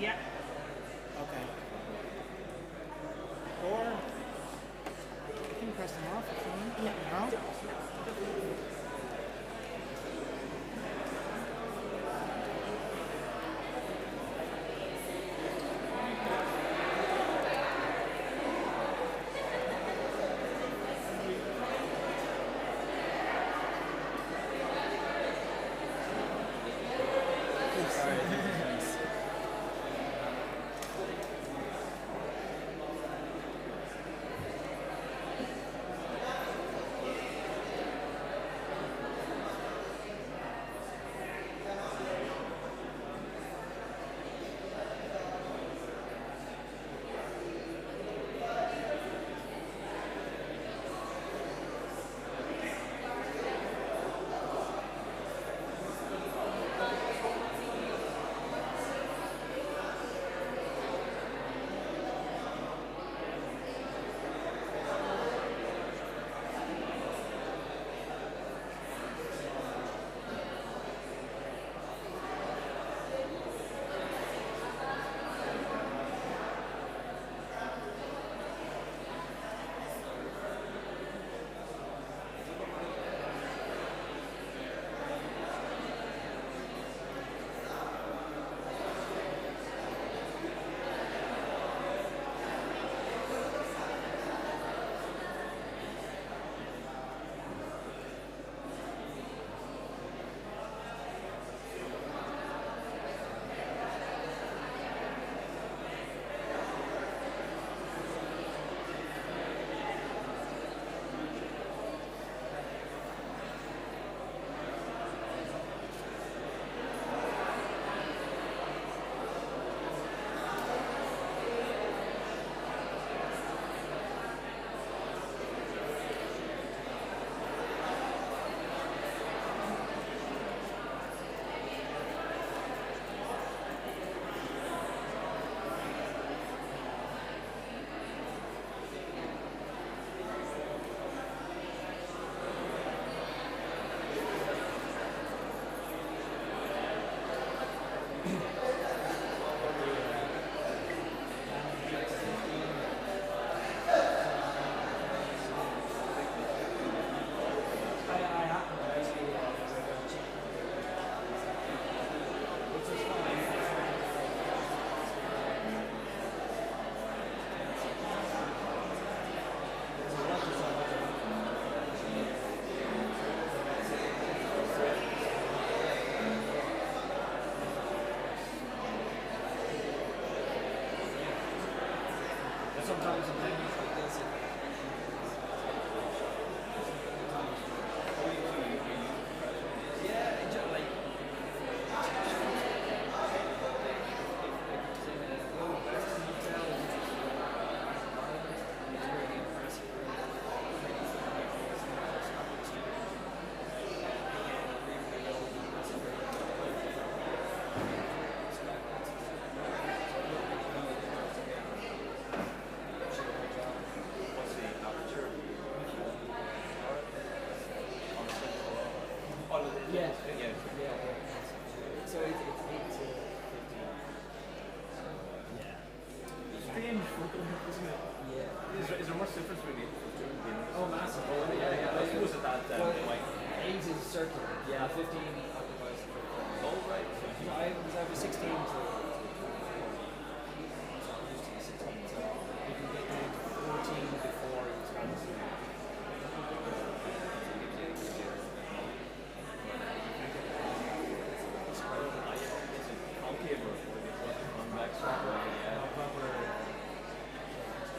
Yeah. Okay. Or you can press them off if you want. Yeah. No? Sometimes in venues like this, yeah, like yeah. So it's 8 to 15. Yeah. Strange, isn't it? Yeah. Is there much difference between 8 and 15 games? Oh, massive. Oh, yeah. I suppose at that Well, like, 8 is circular. Yeah, 15 occupies the first. oh right. No, I was 16 to 24. So I'm used to the 16. So you can get down to 14 before you start to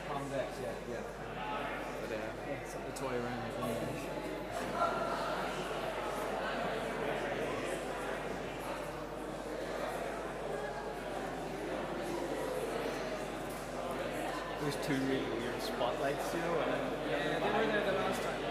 convex, yeah. But something to toy around with. There's two really weird spotlights, you know, and then Yeah, they were there the last time.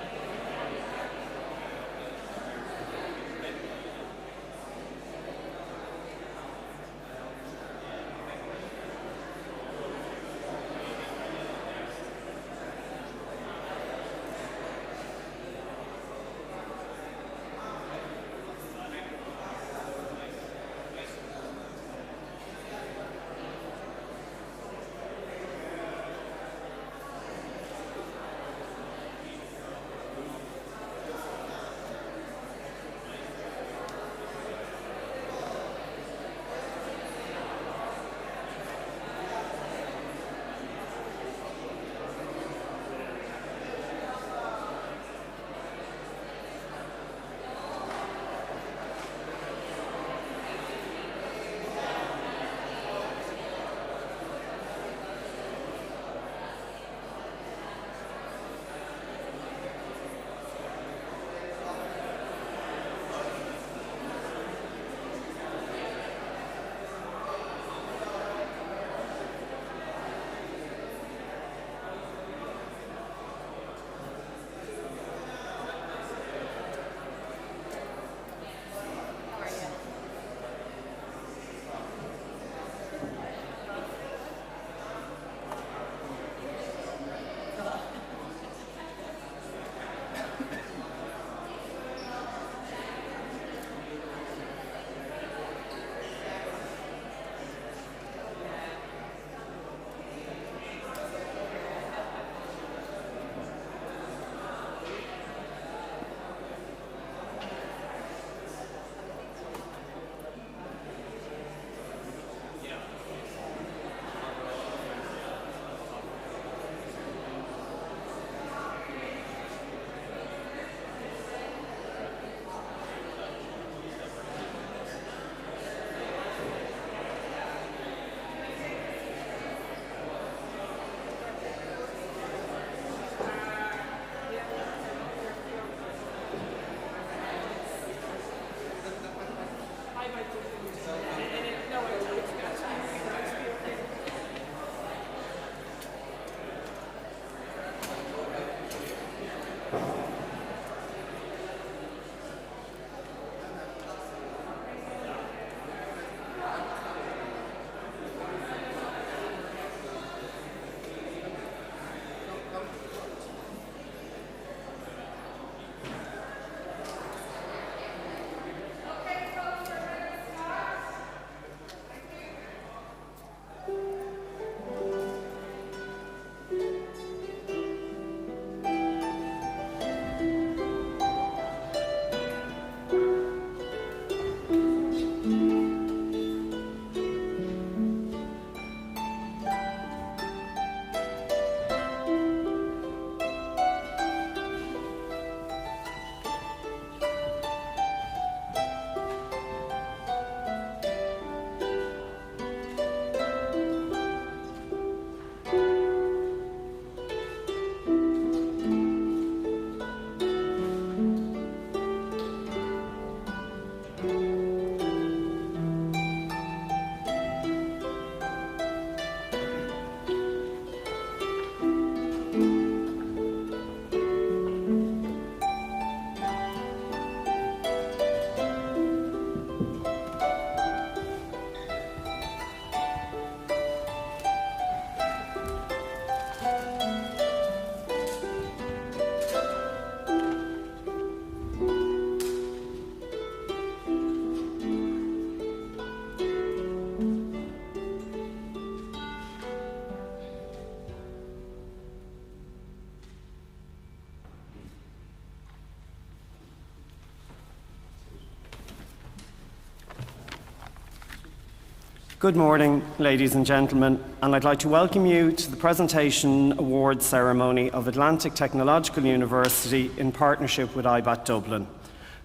Good morning, ladies and gentlemen, and I'd like to welcome you to the presentation awards ceremony of Atlantic Technological University in partnership with IBAT Dublin.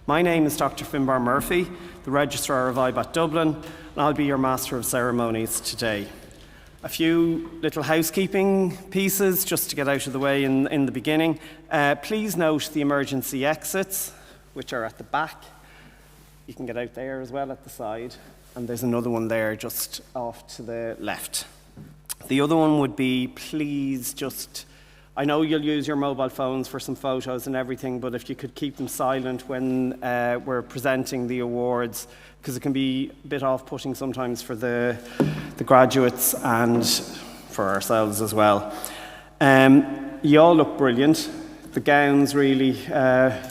My name is Dr. Finbar Murphy, the Registrar of IBAT Dublin, and I'll be your Master of Ceremonies today. A few little housekeeping pieces just to get out of the way in the beginning. Please note the emergency exits, which are at the back. You can get out there as well at the side. And there's another one there just off to the left. The other one would be, please just, I know you'll use your mobile phones for some photos and everything, but if you could keep them silent when we're presenting the awards, because it can be a bit off-putting sometimes for the graduates and for ourselves as well. You all look brilliant. The gowns really,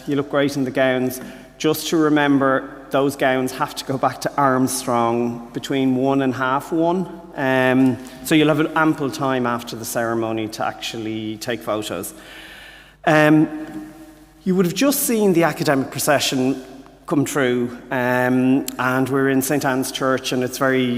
you look great in the gowns. Just to remember, those gowns have to go back to Armstrong between 1 and half 1. So you'll have ample time after the ceremony to actually take photos. You would have just seen the academic procession come through, and we're in St. Anne's Church, and it's very,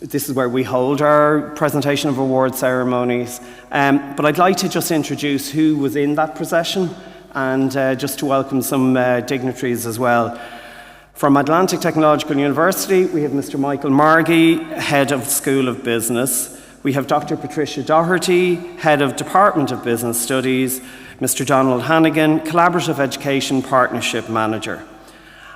this is where we hold our presentation of award ceremonies. But I'd like to just introduce who was in that procession, and just to welcome some dignitaries as well. From Atlantic Technological University, we have Mr. Michael Margie, Head of School of Business. We have Dr. Patricia Doherty, Head of Department of Business Studies, Mr. Donald Hannigan, Collaborative Education Partnership Manager.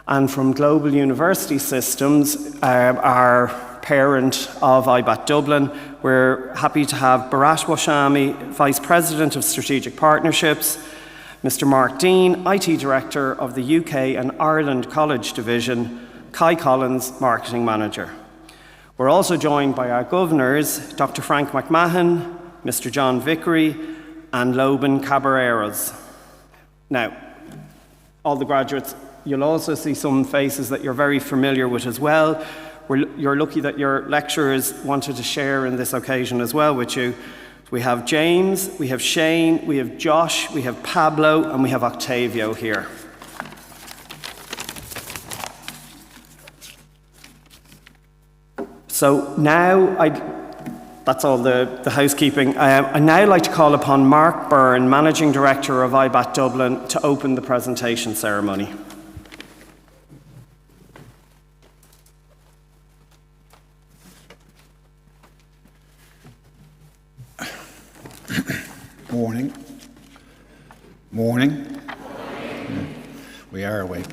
And from Global University Systems, our parent of IBAT Dublin, we're happy to have Bharat Washami, Vice President of Strategic Partnerships, Mr. Mark Dean, IT Director of the UK and Ireland College Division, Kai Collins, Marketing Manager. We're also joined by our governors, Dr. Frank McMahon, Mr. John Vickery, and Loban Caballeros. Now, all the graduates, you'll also see some faces that you're very familiar with as well. You're lucky that your lecturers wanted to share in this occasion as well with you. We have James, we have Shane, we have Josh, we have Pablo, and we have Octavio here. So now, that's all the housekeeping. I'd now like to call upon Mark Byrne, Managing Director of IBAT Dublin, to open the presentation ceremony. Morning. Morning. We are awake.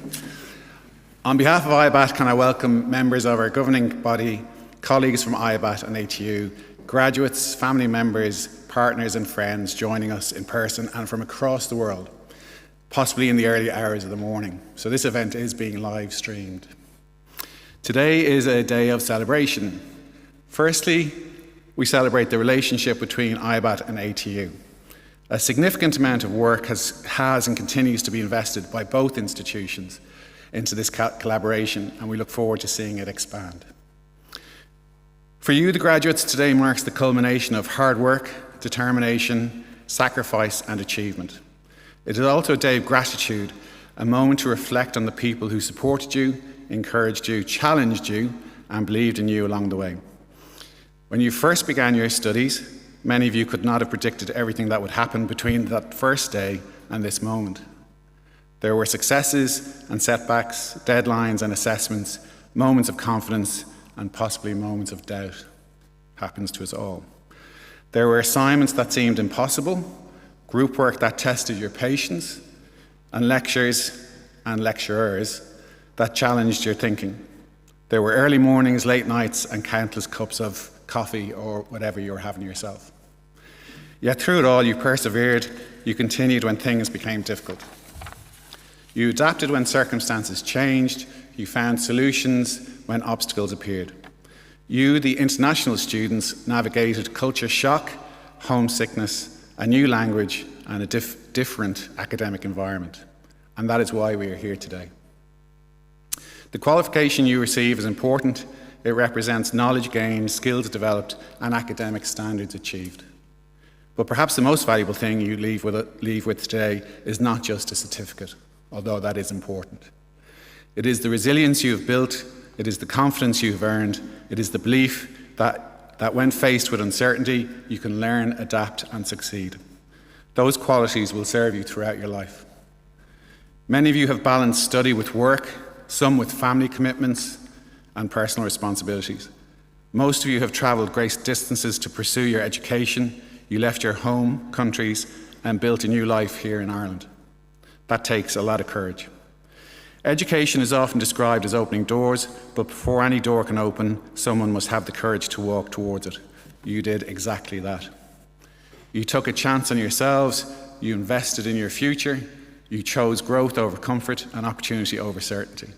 On behalf of IBAT, can I welcome members of our governing body, colleagues from IBAT and ATU, graduates, family members, partners and friends joining us in person and from across the world, possibly in the early hours of the morning. So this event is being live streamed. Today is a day of celebration. Firstly, we celebrate the relationship between IBAT and ATU. A significant amount of work has and continues to be invested by both institutions into this collaboration, and we look forward to seeing it expand. For you, the graduates, today marks the culmination of hard work, determination, sacrifice, and achievement. It is also a day of gratitude, a moment to reflect on the people who supported you, encouraged you, challenged you, and believed in you along the way. When you first began your studies, many of you could not have predicted everything that would happen between that first day and this moment. There were successes and setbacks, deadlines and assessments, moments of confidence and possibly moments of doubt. Happens to us all. There were assignments that seemed impossible, group work that tested your patience, and lectures and lecturers that challenged your thinking. There were early mornings, late nights and countless cups of coffee or whatever you were having yourself. Yet through it all, you persevered, you continued when things became difficult. You adapted when circumstances changed, you found solutions when obstacles appeared. You, the international students, navigated culture shock, homesickness, a new language, and a different academic environment. And that is why we are here today. The qualification you receive is important. It represents knowledge gained, skills developed, and academic standards achieved. But perhaps the most valuable thing you leave with today is not just a certificate, although that is important. It is the resilience you have built It is the confidence you've earned. It is the belief that when faced with uncertainty, you can learn, adapt, and succeed. Those qualities will serve you throughout your life. Many of you have balanced study with work, some with family commitments and personal responsibilities. Most of you have travelled great distances to pursue your education. You left your home countries and built a new life here in Ireland. That takes a lot of courage. Education is often described as opening doors, but before any door can open, someone must have the courage to walk towards it. You did exactly that. You took a chance on yourselves, you invested in your future, you chose growth over comfort and opportunity over certainty.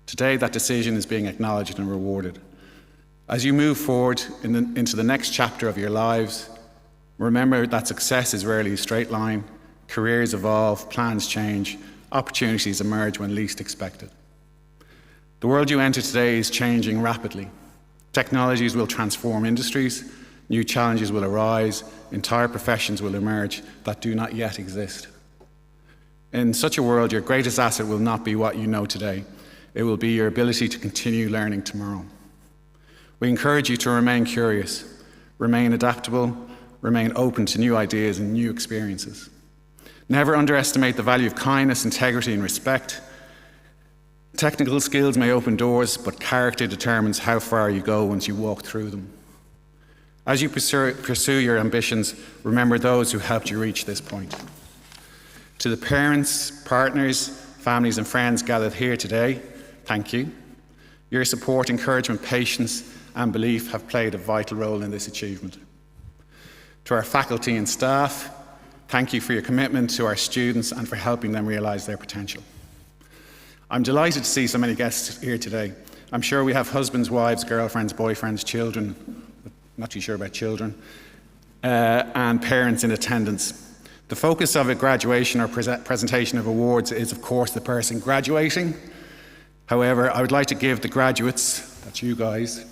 Today, that decision is being acknowledged and rewarded. As you move forward into the next chapter of your lives, remember that success is rarely a straight line. Careers evolve, plans change, opportunities emerge when least expected. The world you enter today is changing rapidly. Technologies will transform industries, new challenges will arise, entire professions will emerge that do not yet exist. In such a world, your greatest asset will not be what you know today. It will be your ability to continue learning tomorrow. We encourage you to remain curious, remain adaptable, remain open to new ideas and new experiences. Never underestimate the value of kindness, integrity, and respect. Technical skills may open doors, but character determines how far you go once you walk through them. As you pursue your ambitions, remember those who helped you reach this point. To the parents, partners, families, and friends gathered here today, thank you. Your support, encouragement, patience, and belief have played a vital role in this achievement. To our faculty and staff, thank you for your commitment to our students and for helping them realise their potential. I'm delighted to see so many guests here today. I'm sure we have husbands, wives, girlfriends, boyfriends, children, not too sure about children, and parents in attendance. The focus of a graduation or presentation of awards is, of course, the person graduating. However, I would like to give the graduates, that's you guys,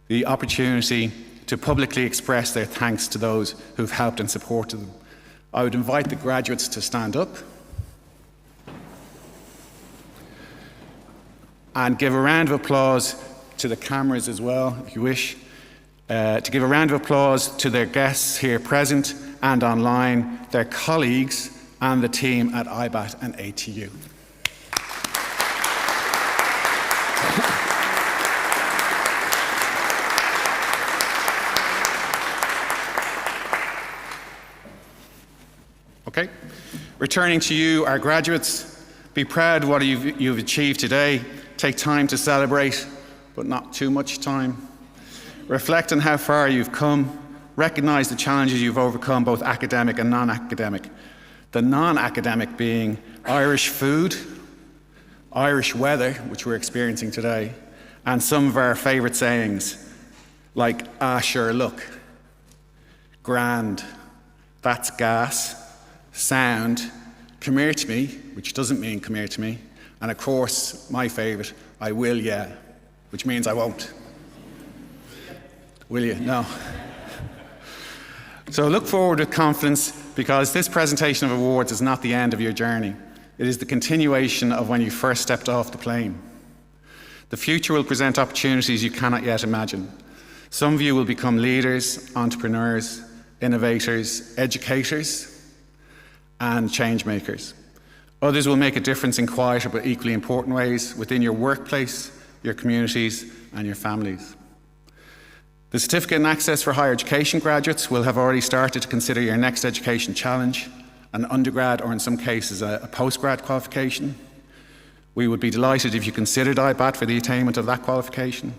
the opportunity to publicly express their thanks to those who've helped and supported them. I would invite the graduates to stand up and give a round of applause to the cameras as well, if you wish, to give a round of applause to their guests here present and online, their colleagues and the team at IBAT and ATU. Okay, returning to you, our graduates, be proud of what you've achieved today. Take time to celebrate, but not too much time. Reflect on how far you've come. Recognise the challenges you've overcome, both academic and non-academic. The non-academic being Irish food, Irish weather, which we're experiencing today, and some of our favourite sayings, like, ah, sure, look, grand, that's gas, sound, come here to me, which doesn't mean come here to me, and of course, my favourite, I will, yeah, which means I won't. Will you? No. So look forward with confidence, because this presentation of awards is not the end of your journey. It is the continuation of when you first stepped off the plane. The future will present opportunities you cannot yet imagine. Some of you will become leaders, entrepreneurs, innovators, educators, and change makers. Others will make a difference in quieter but equally important ways within your workplace, your communities, and your families. The Certificate in Access for Higher Education graduates will have already started to consider your next education challenge, an undergrad or in some cases a postgrad qualification. We would be delighted if you considered IBAT for the attainment of that qualification.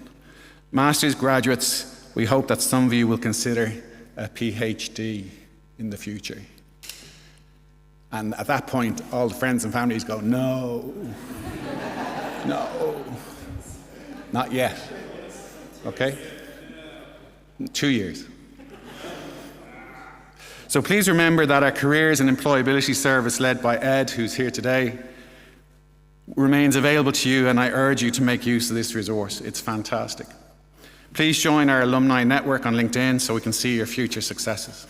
Master's graduates, we hope that some of you will consider a PhD in the future. And at that point, all the friends and families go, no, no, not yet, okay? 2 years. So please remember that our Careers and Employability Service, led by Ed, who's here today, remains available to you, and I urge you to make use of this resource. It's fantastic. Please join our alumni network on LinkedIn so we can see your future successes.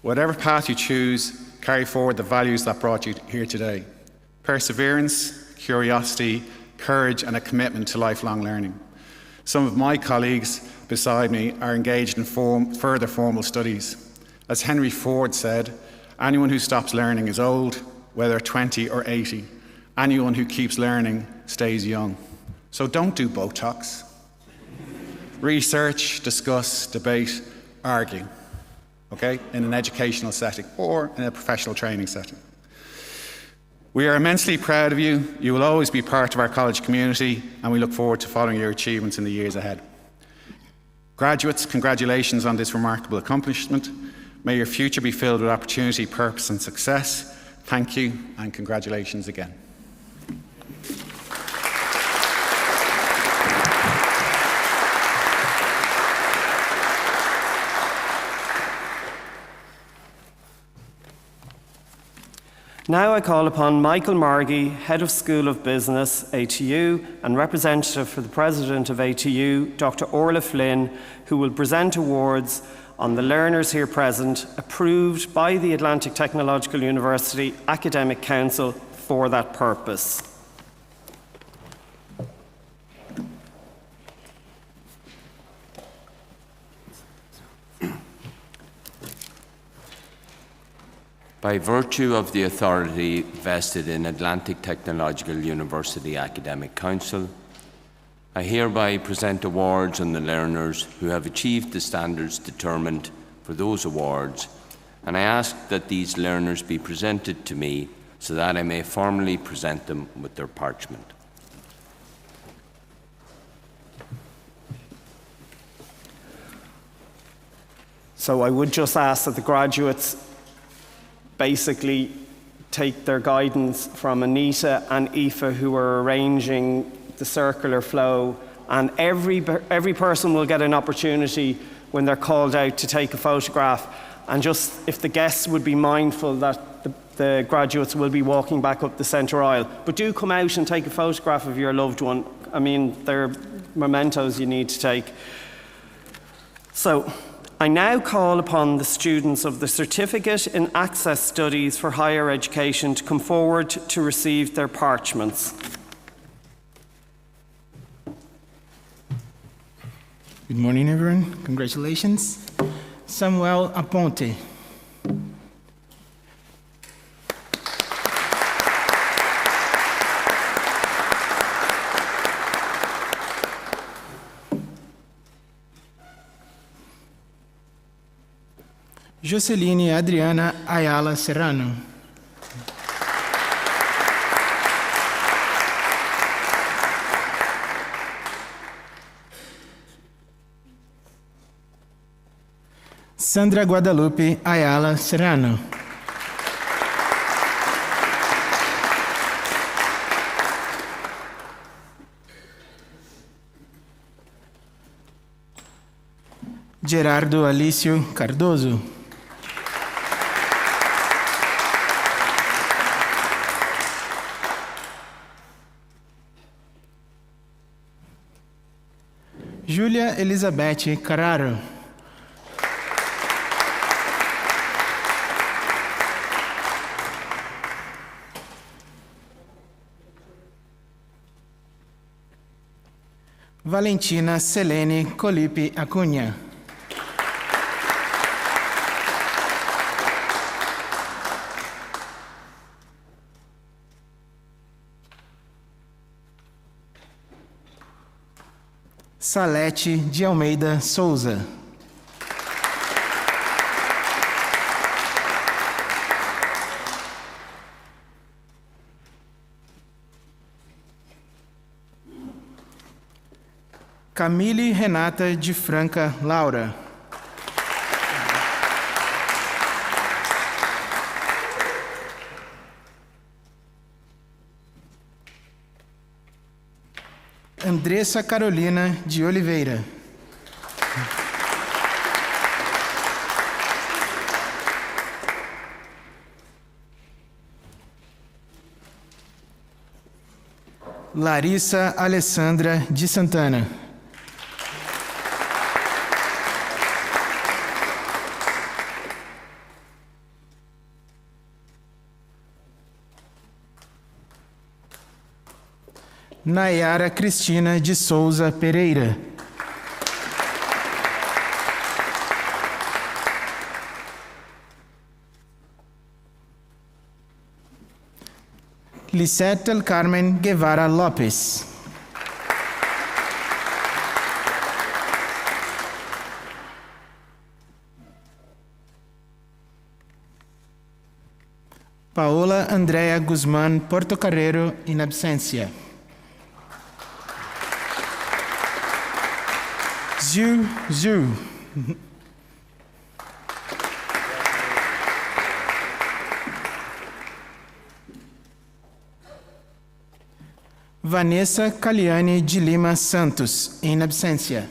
Whatever path you choose, carry forward the values that brought you here today. Perseverance, curiosity, courage and a commitment to lifelong learning. Some of my colleagues beside me are engaged in further formal studies. As Henry Ford said, anyone who stops learning is old, whether 20 or 80. Anyone who keeps learning stays young. So don't do Botox. Research, discuss, debate, argue, okay, in an educational setting or in a professional training setting. We are immensely proud of you. You will always be part of our college community, and we look forward to following your achievements in the years ahead. Graduates, congratulations on this remarkable accomplishment. May your future be filled with opportunity, purpose, and success. Thank you, and congratulations again. Now I call upon Michael Margie, Head of School of Business, ATU, and representative for the President of ATU, Dr. Orla Flynn, who will present awards on the learners here present, approved by the Atlantic Technological University Academic Council for that purpose. By virtue of the authority vested in Atlantic Technological University Academic Council, I hereby present awards on the learners who have achieved the standards determined for those awards, and I ask that these learners be presented to me so that I may formally present them with their parchment. So I would just ask that the graduates basically take their guidance from Anita and Aoife, who are arranging the circular flow, and every person will get an opportunity when they're called out to take a photograph. And just if the guests would be mindful that the graduates will be walking back up the centre aisle, but do come out and take a photograph of your loved one. I mean, they're mementos you need to take. So I now call upon the students of the Certificate in Access Studies for Higher Education to come forward to receive their parchments. Good morning, everyone. Congratulations. Samuel Aponte. Joceline Adriana Ayala Serrano. Sandra Guadalupe Ayala Serrano. Gerardo Alicio Cardoso. Júlia Elizabeth Carraro. Valentina Selene Colipe Acunha. Salete de Almeida Souza. Camille Renata de Franca Laura. Andressa Carolina de Oliveira. Larissa Alessandra de Santana. Nayara Cristina de Souza Pereira. Lisette del Carmen Guevara Lopes. Paola Andrea Guzmán Portocarrero, in absentia. Zhu. Vanessa Caliane de Lima Santos, in absentia.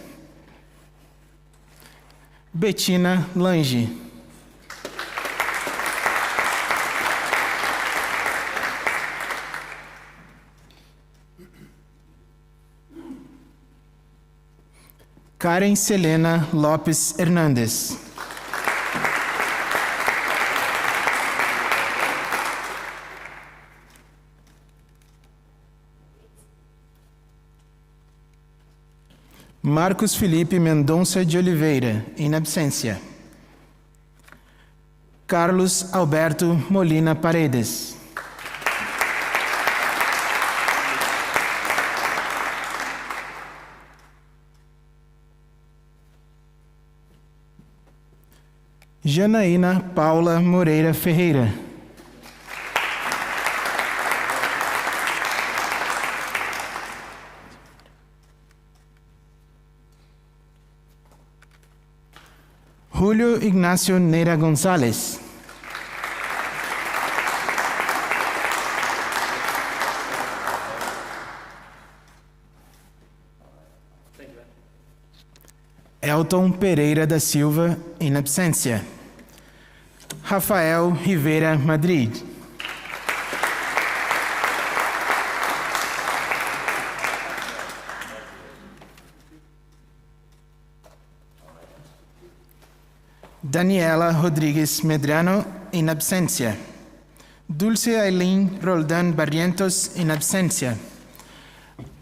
Betina Lange. Karen Selena Lopes Hernandes. Marcos Felipe Mendonça de Oliveira, in absentia. Carlos Alberto Molina Paredes. Janaína Paula Moreira Ferreira. Julio Ignacio Neira González. Elton Pereira da Silva, in absentia. Rafael Rivera Madrid. Daniela Rodrigues Medrano, in absentia. Dulce Aileen Roldan Barrientos, in absentia.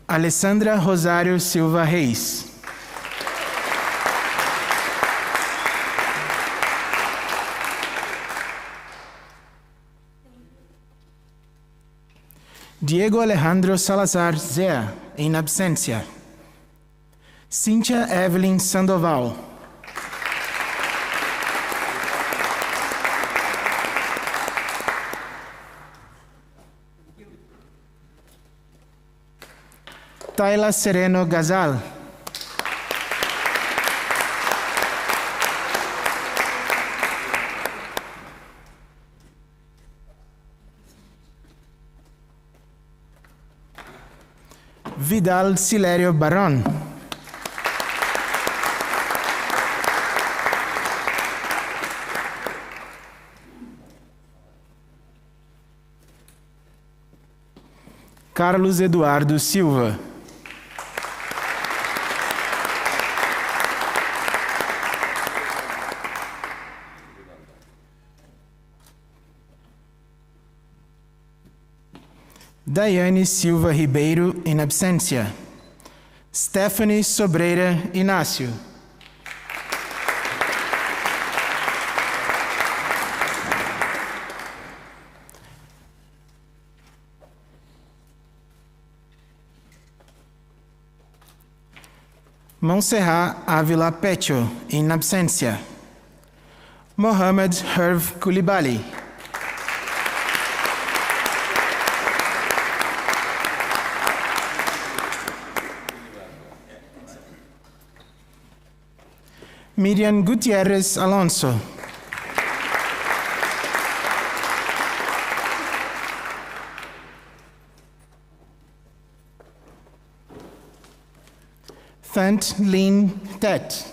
Alessandra Rosário Silva Reis. Diego Alejandro Salazar Zea, in absentia. Cíntia Evelyn Sandoval. Tayla Sereno Gazal. Vidal Silério Barón. Carlos Eduardo Silva. Daiane Silva Ribeiro, in absentia. Stephanie Sobreira Inácio. Montserrat Ávila Pecho, in absentia. Mohamed Herve Koulibaly. Miriam Gutierrez Alonso. Thant Lin Tet.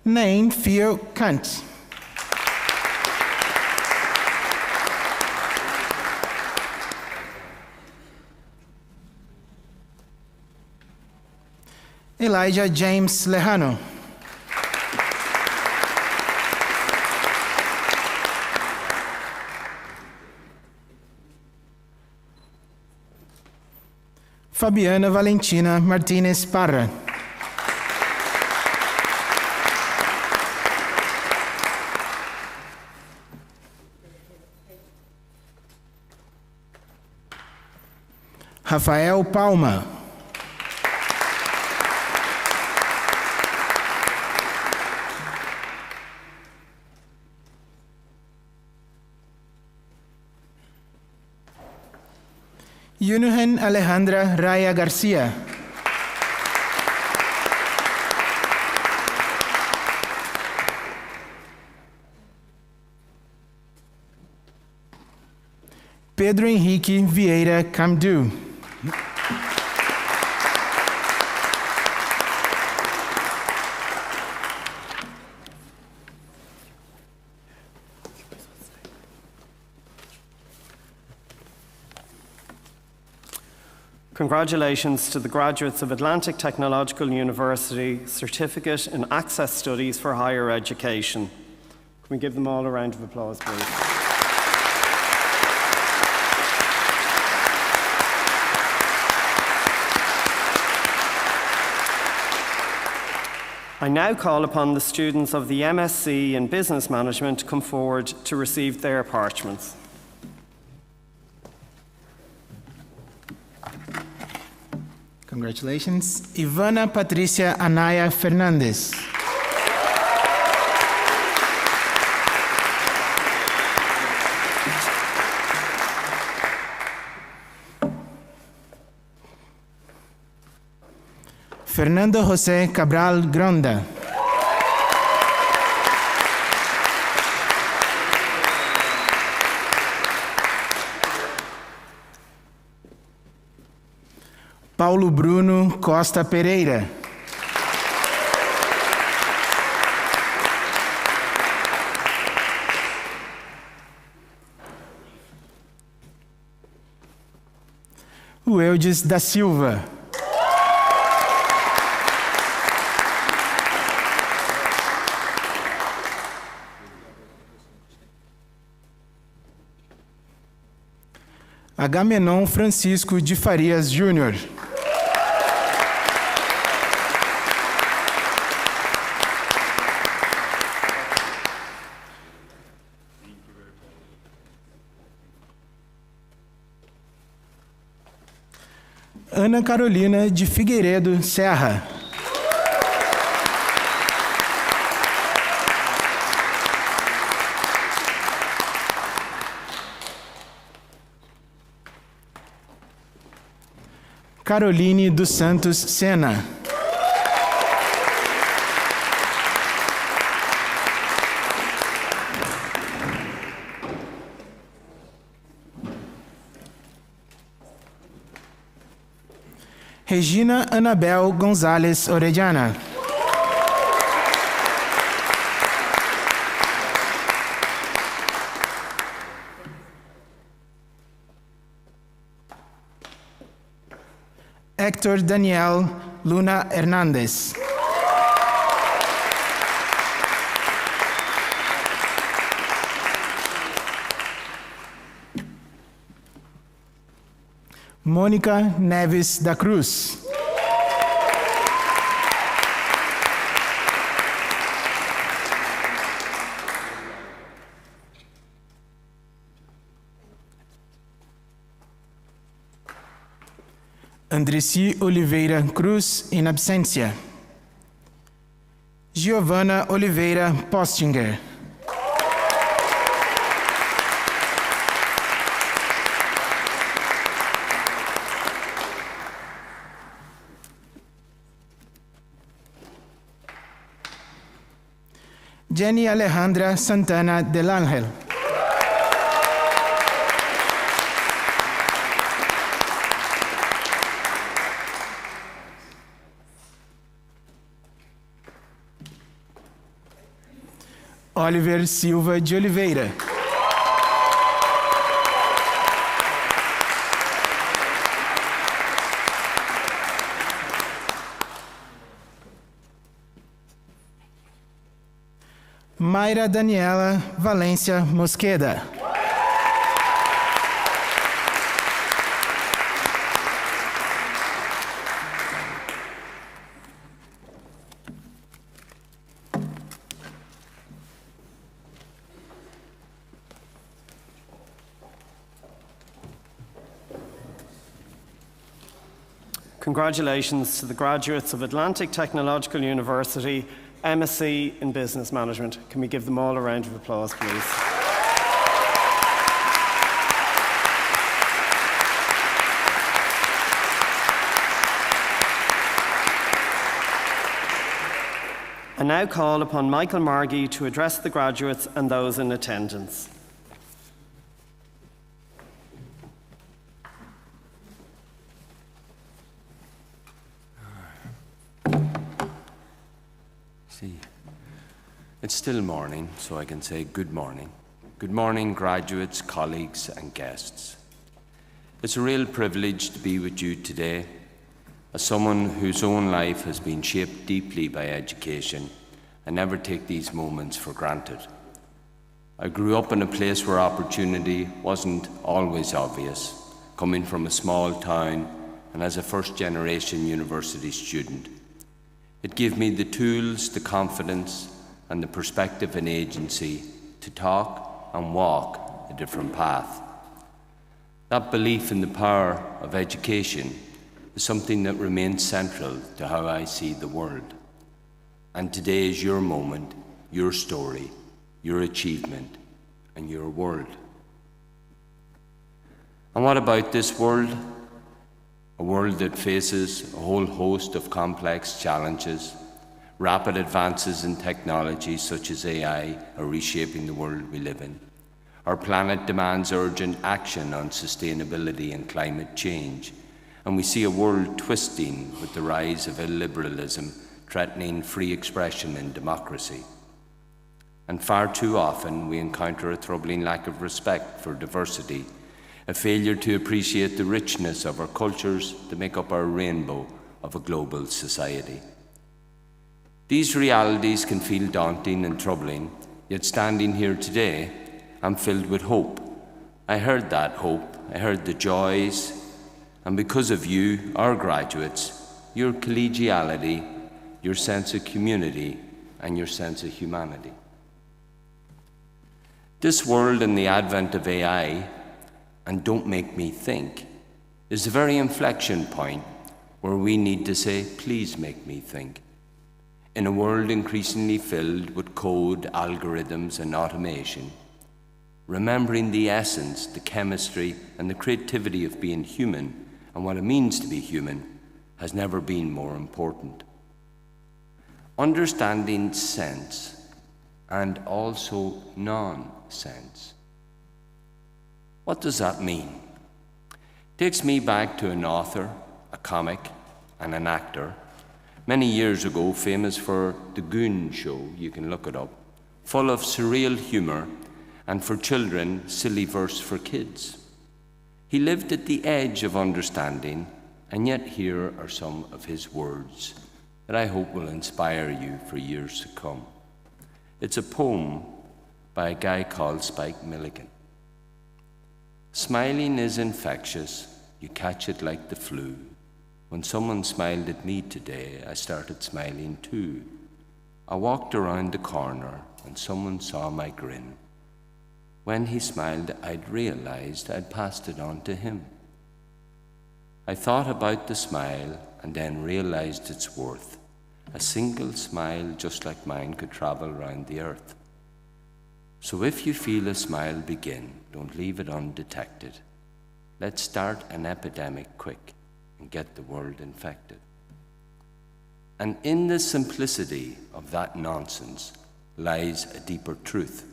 Nain Theo Kant. Elijah James Lejano. Fabiana Valentina Martínez Parra. Rafael Palma. Yunuhen Alejandra Raya Garcia. Pedro Henrique Vieira Camdu. Congratulations to the graduates of Atlantic Technological University Certificate in Access Studies for Higher Education. Can we give them all a round of applause, please? I now call upon the students of the MSc in Business Management to come forward to receive their parchments. Congratulations. Ivana Patricia Anaya Fernandes. Fernando José Cabral Gronda. Paulo Bruno Costa Pereira. Eudes da Silva. Agamenon Francisco de Farias Júnior. Ana Carolina de Figueiredo Serra. Caroline dos Santos Sena. Regina Anabel Gonzalez Orellana. Héctor Daniel Luna Hernández. Mônica Neves da Cruz. Andreci Oliveira Cruz, in absentia. Giovana Oliveira Postinger. Jenny Alejandra Santana del Ángel. Oliver Silva de Oliveira. Mayra Daniela Valência Mosqueda. Congratulations to the graduates of Atlantic Technological University, MSc in Business Management. Can we give them all a round of applause, please? I now call upon Michael Margie to address the graduates and those in attendance. It's still morning, so I can say good morning. Good morning, graduates, colleagues, and guests. It's a real privilege to be with you today. As someone whose own life has been shaped deeply by education, I never take these moments for granted. I grew up in a place where opportunity wasn't always obvious, coming from a small town and as a first-generation university student. It gave me the tools, the confidence, and the perspective and agency to talk and walk a different path. That belief in the power of education is something that remains central to how I see the world. And today is your moment, your story, your achievement, and your world. And what about this world? A world that faces a whole host of complex challenges. Rapid advances in technology such as AI are reshaping the world we live in. Our planet demands urgent action on sustainability and climate change, and we see a world twisting with the rise of illiberalism, threatening free expression and democracy. And far too often we encounter a troubling lack of respect for diversity, a failure to appreciate the richness of our cultures that make up our rainbow of a global society. These realities can feel daunting and troubling, yet standing here today, I'm filled with hope. I heard that hope, I heard the joys, and because of you, our graduates, your collegiality, your sense of community, and your sense of humanity. This world and the advent of AI, and don't make me think, is the very inflection point where we need to say, please make me think. In a world increasingly filled with code, algorithms, and automation, remembering the essence, the chemistry, and the creativity of being human and what it means to be human has never been more important. Understanding sense and also nonsense. What does that mean? It takes me back to an author, a comic, and an actor many years ago, famous for The Goon Show, you can look it up, full of surreal humour and for children, silly verse for kids. He lived at the edge of understanding, and yet here are some of his words that I hope will inspire you for years to come. It's a poem by a guy called Spike Milligan. Smiling is infectious, you catch it like the flu. When someone smiled at me today, I started smiling too. I walked around the corner and someone saw my grin. When he smiled, I'd realized I'd passed it on to him. I thought about the smile and then realized its worth. A single smile just like mine could travel round the earth. So if you feel a smile begin, don't leave it undetected. Let's start an epidemic quick and get the world infected. And in the simplicity of that nonsense lies a deeper truth.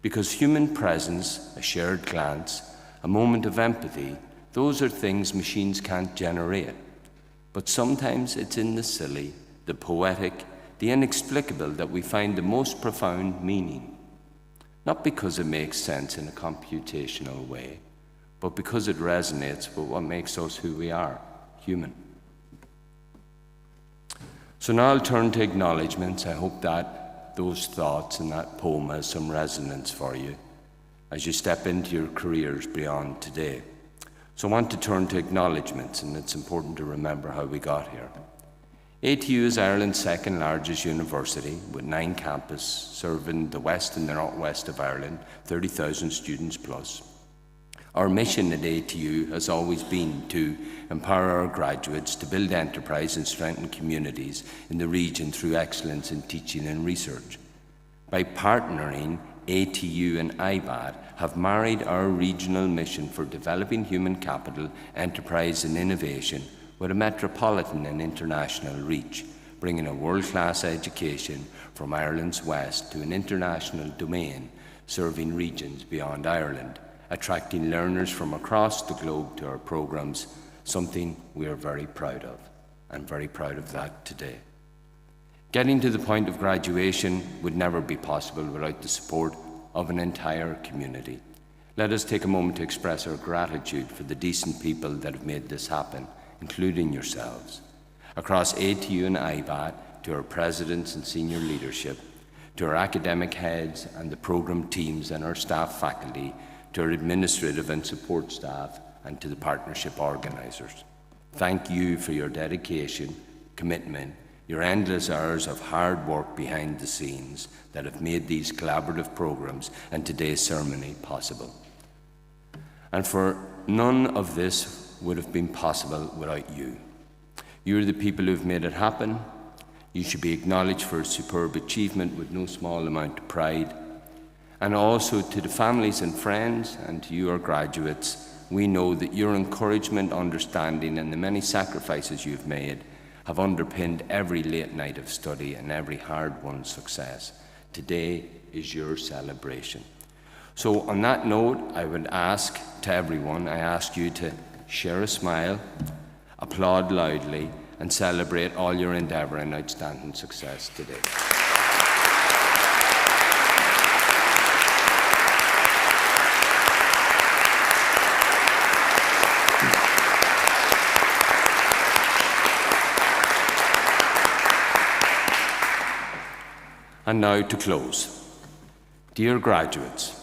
Because human presence, a shared glance, a moment of empathy, those are things machines can't generate. But sometimes it's in the silly, the poetic, the inexplicable that we find the most profound meaning. Not because it makes sense in a computational way, but because it resonates with what makes us who we are, human. So now I'll turn to acknowledgements. I hope that those thoughts and that poem has some resonance for you as you step into your careers beyond today. So I want to turn to acknowledgements, and it's important to remember how we got here. ATU is Ireland's second largest university with 9 campuses serving the west and the northwest of Ireland, 30,000 students plus. Our mission at ATU has always been to empower our graduates to build enterprise and strengthen communities in the region through excellence in teaching and research. By partnering, ATU and IBAT have married our regional mission for developing human capital, enterprise and innovation with a metropolitan and international reach, bringing a world-class education from Ireland's west to an international domain, serving regions beyond Ireland, attracting learners from across the globe to our programmes, something we are very proud of. I'm very proud of that today. Getting to the point of graduation would never be possible without the support of an entire community. Let us take a moment to express our gratitude for the decent people that have made this happen, including yourselves. Across ATU and IBAT, to our presidents and senior leadership, to our academic heads and the programme teams and our staff faculty, to our administrative and support staff, and to the partnership organisers. Thank you for your dedication, commitment, your endless hours of hard work behind the scenes that have made these collaborative programmes and today's ceremony possible. And for none of this would have been possible without you. You're the people who've made it happen. You should be acknowledged for a superb achievement with no small amount of pride. And also to the families and friends and to you, our graduates, we know that your encouragement, understanding and the many sacrifices you've made have underpinned every late night of study and every hard-won success. Today is your celebration. So on that note, I would ask to everyone, I ask you to share a smile, applaud loudly and celebrate all your endeavour and outstanding success today. And now to close. Dear graduates,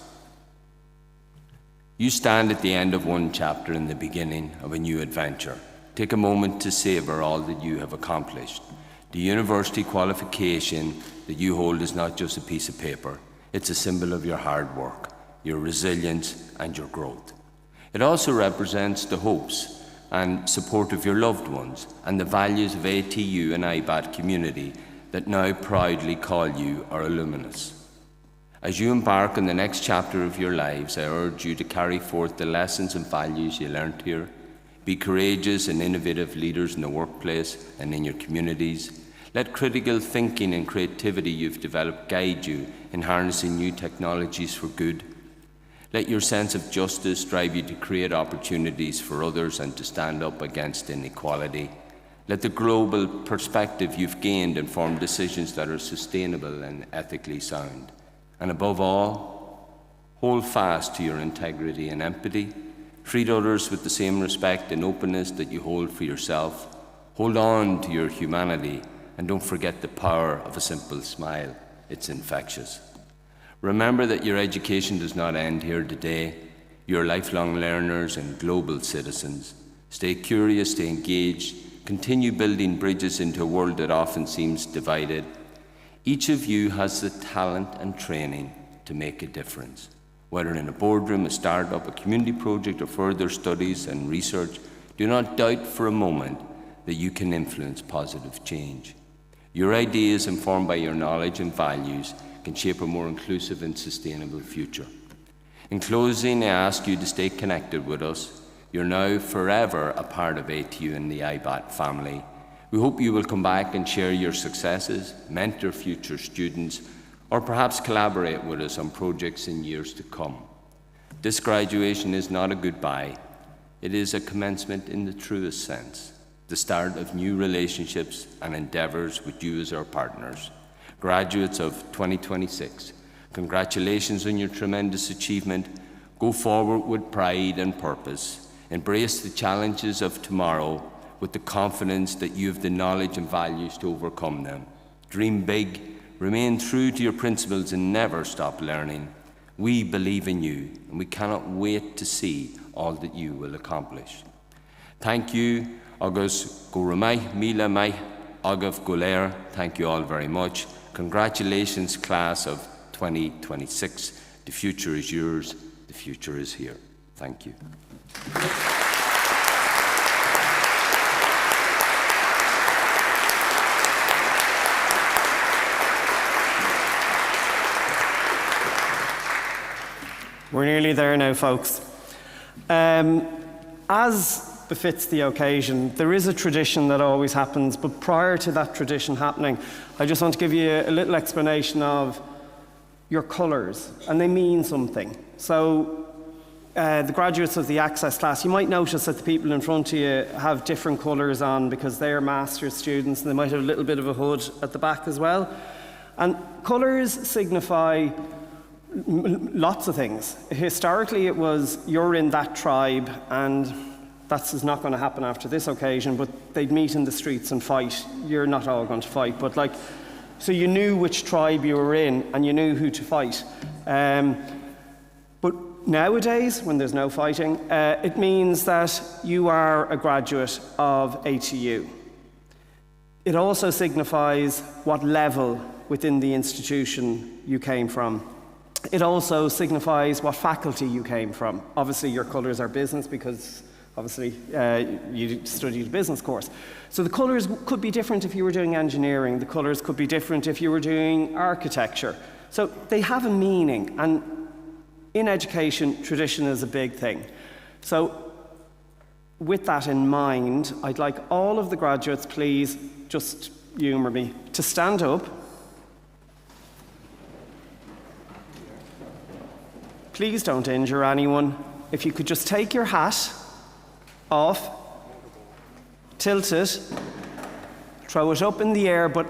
you stand at the end of one chapter and the beginning of a new adventure. Take a moment to savour all that you have accomplished. The university qualification that you hold is not just a piece of paper. It's a symbol of your hard work, your resilience and your growth. It also represents the hopes and support of your loved ones and the values of ATU and IBAT community that now proudly call you our alumnus. As you embark on the next chapter of your lives, I urge you to carry forth the lessons and values you learnt here. Be courageous and innovative leaders in the workplace and in your communities. Let critical thinking and creativity you've developed guide you in harnessing new technologies for good. Let your sense of justice drive you to create opportunities for others and to stand up against inequality. Let the global perspective you've gained inform decisions that are sustainable and ethically sound. And above all, hold fast to your integrity and empathy. Treat others with the same respect and openness that you hold for yourself. Hold on to your humanity and don't forget the power of a simple smile. It's infectious. Remember that your education does not end here today. You're lifelong learners and global citizens. Stay curious, stay engaged. Continue building bridges into a world that often seems divided. Each of you has the talent and training to make a difference. Whether in a boardroom, a startup, a community project, or further studies and research, do not doubt for a moment that you can influence positive change. Your ideas, informed by your knowledge and values, can shape a more inclusive and sustainable future. In closing, I ask you to stay connected with us. You're now forever a part of ATU and the IBAT family. We hope you will come back and share your successes, mentor future students, or perhaps collaborate with us on projects in years to come. This graduation is not a goodbye. It is a commencement in the truest sense, the start of new relationships and endeavours with you as our partners. Graduates of 2026, congratulations on your tremendous achievement. Go forward with pride and purpose. Embrace the challenges of tomorrow with the confidence that you have the knowledge and values to overcome them. Dream big, remain true to your principles and never stop learning. We believe in you and we cannot wait to see all that you will accomplish. Thank you, agus go ramai, mila mai, agav goler. Thank you all very much. Congratulations, class of 2026. The future is yours. The future is here. Thank you. We're nearly there now, folks. As befits the occasion, there is a tradition that always happens, but prior to that tradition happening, I just want to give you a little explanation of your colours, and they mean something. So, the graduates of the Access class, you might notice that the people in front of you have different colours on because they're master's students, and they might have a little bit of a hood at the back as well. And colours signify lots of things. Historically, it was you're in that tribe, and that's not going to happen after this occasion, but they'd meet in the streets and fight. You're not all going to fight, but so you knew which tribe you were in and you knew who to fight. But nowadays, when there's no fighting, it means that you are a graduate of ATU. It also signifies what level within the institution you came from. It also signifies what faculty you came from. Obviously, your colours are business because obviously you studied a business course. So the colours could be different if you were doing engineering. The colours could be different if you were doing architecture. So they have a meaning, and in education, tradition is a big thing. So with that in mind, I'd like all of the graduates, please, just humour me, to stand up. Please don't injure anyone. If you could just take your hat off, tilt it, throw it up in the air, but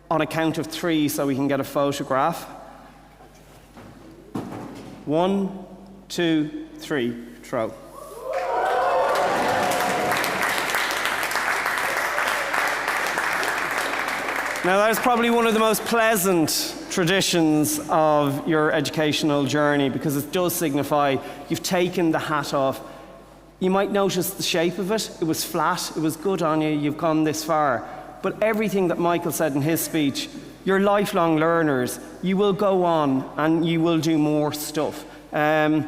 on a count of 3 so we can get a photograph. 1, 2, 3, throw. Now that is probably one of the most pleasant traditions of your educational journey because it does signify you've taken the hat off. You might notice the shape of it. It was flat, it was good on you, you've come this far. But everything that Michael said in his speech, you're lifelong learners. You will go on and you will do more stuff. My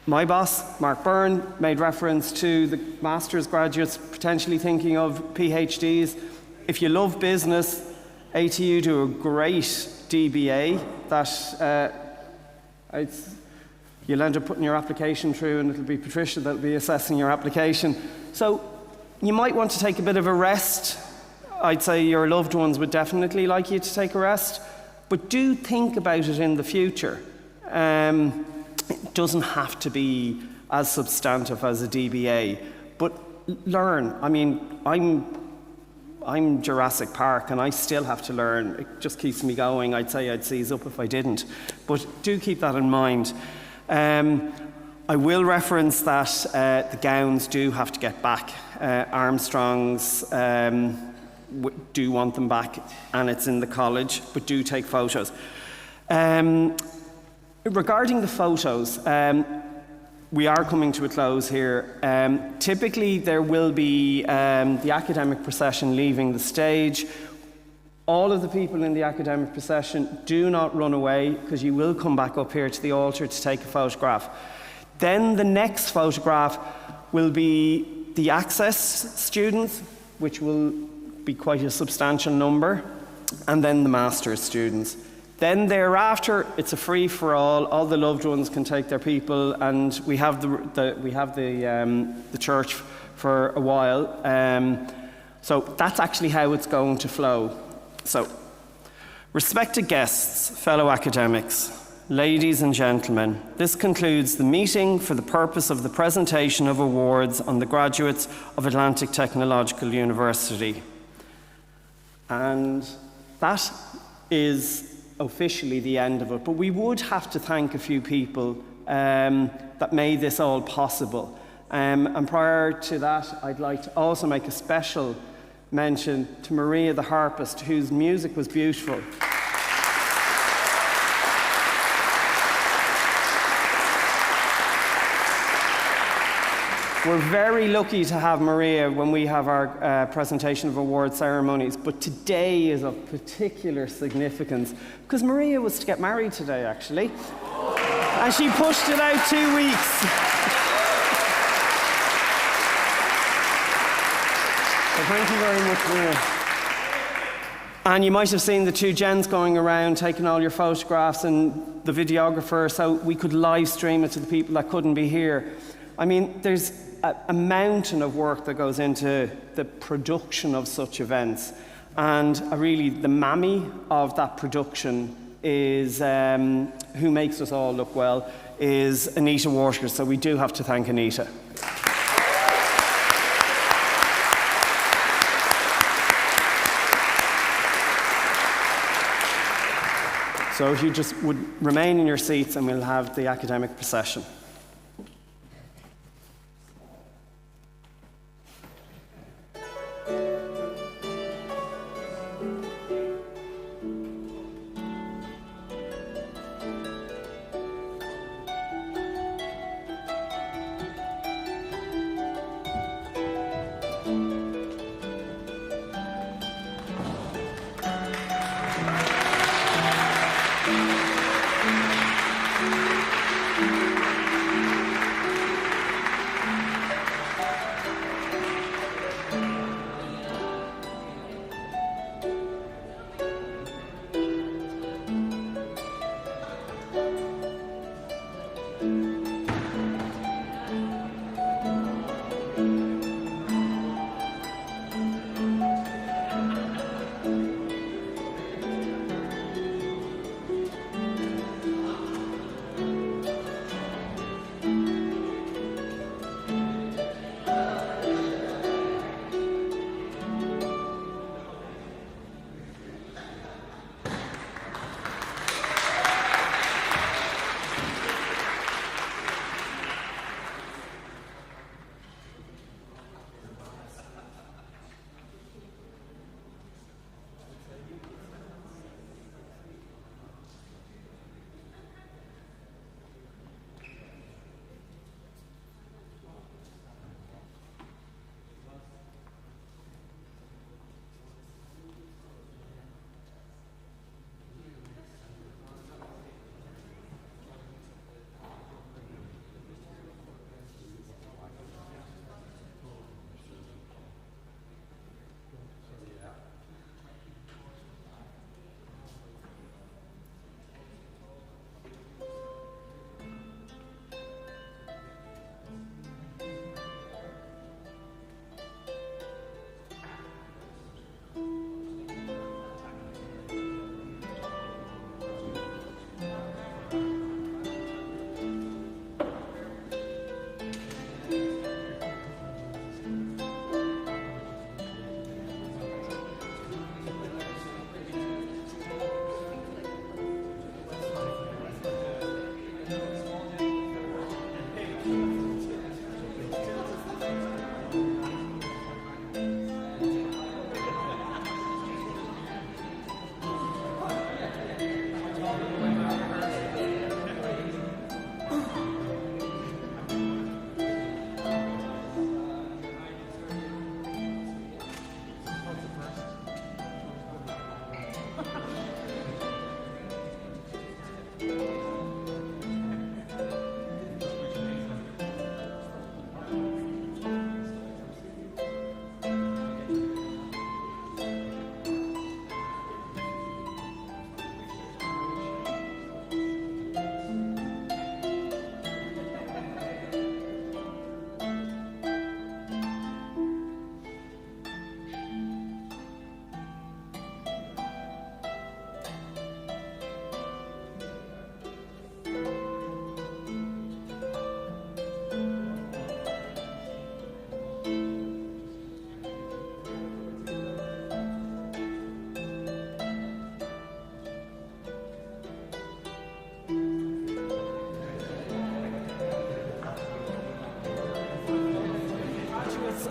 boss, Mark Byrne, made reference to the master's graduates potentially thinking of PhDs. If you love business, ATU do a great DBA that you'll end up putting your application through, and it'll be Patricia that'll be assessing your application. So you might want to take a bit of a rest. I'd say your loved ones would definitely like you to take a rest, but do think about it in the future. It doesn't have to be as substantive as a DBA, but learn. I mean, I'm Jurassic Park and I still have to learn. It just keeps me going. I'd say I'd seize up if I didn't. But do keep that in mind. I will reference that the gowns do have to get back. Armstrongs do want them back, and it's in the college, but do take photos. Regarding the photos, we are coming to a close here. Typically, there will be the academic procession leaving the stage. All of the people in the academic procession, do not run away, because you will come back up here to the altar to take a photograph. Then the next photograph will be the Access students, which will be quite a substantial number, and then the Master's students. Then thereafter, it's a free-for-all. All the loved ones can take their people, and we have the church for a while. So that's actually how it's going to flow. So, respected guests, fellow academics, ladies and gentlemen, this concludes the meeting for the purpose of the presentation of awards on the graduates of Atlantic Technological University. And that is officially the end of it, but we would have to thank a few people that made this all possible. And prior to that, I'd like to also make a special mention to Maria the harpist, whose music was beautiful. We're very lucky to have Maria when we have our presentation of award ceremonies, but today is of particular significance because Maria was to get married today, actually. And she pushed it out 2 weeks. So thank you very much, Maria. And you might have seen the two gens going around taking all your photographs and the videographer, so we could live stream it to the people that couldn't be here. I mean, there's a mountain of work that goes into the production of such events. And really, the mammy of that production is, who makes us all look well, is Anita Waters. So we do have to thank Anita. So if you just would remain in your seats and we'll have the academic procession.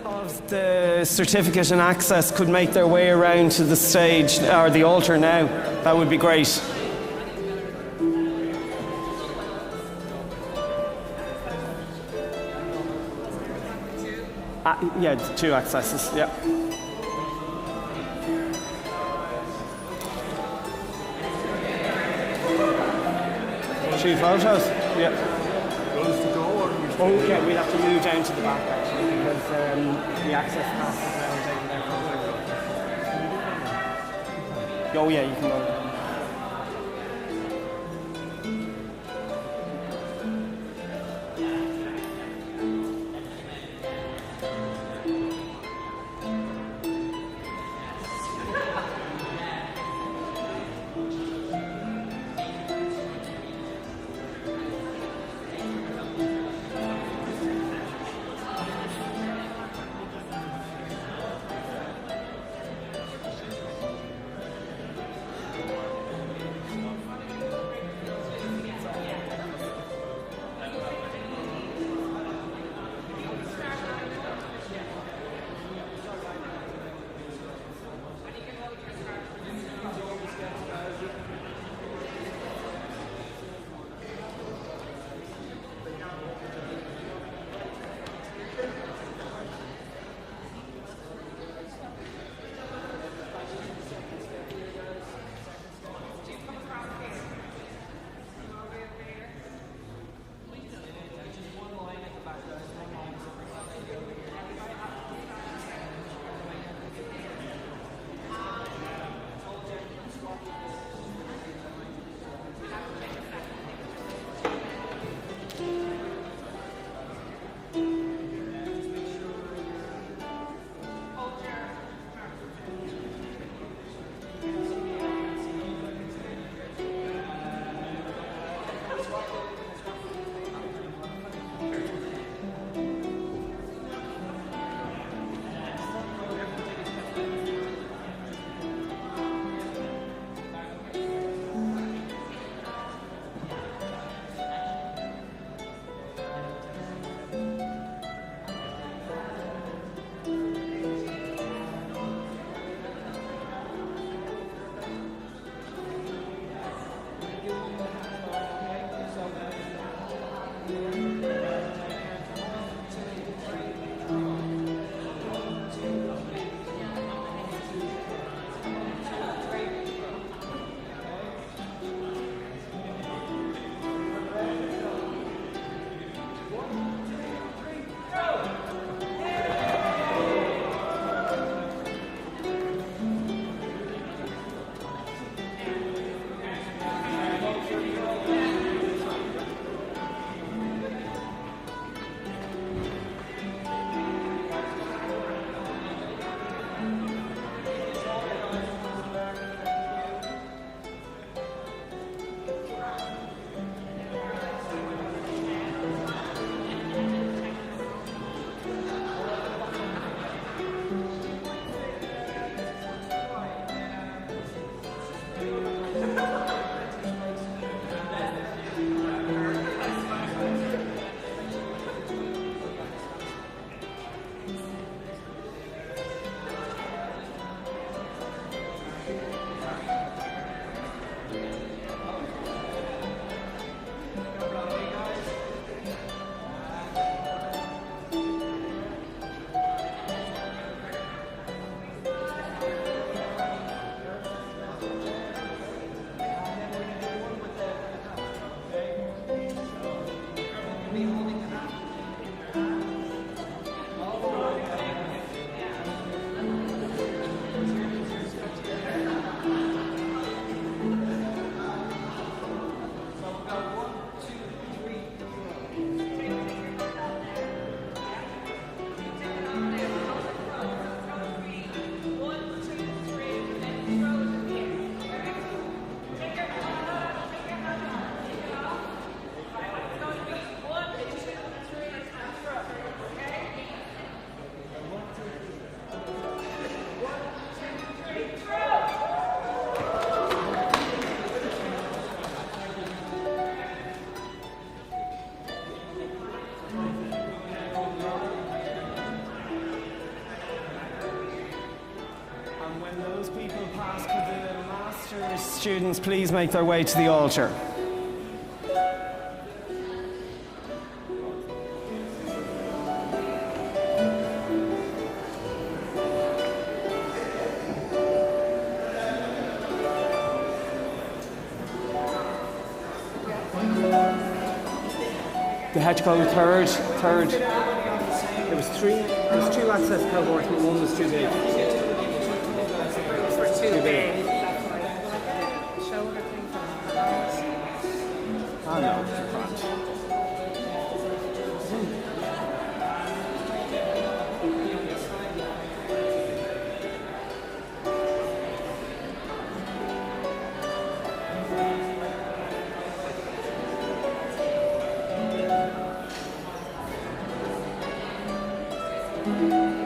Of the certificate and access could make their way around to the stage or the altar now, that would be great. Yeah, 2 accesses, yeah. 2 photos. Yeah. Those to go or you Okay, we'll have to move down to the back actually because the access pass is now taken there from the. Oh yeah, you can go. Students, please make their way to the altar. had to go third. There was two access cohorts, but one was too big. For too big. big. Shoulder thing from Oh no, it's grand.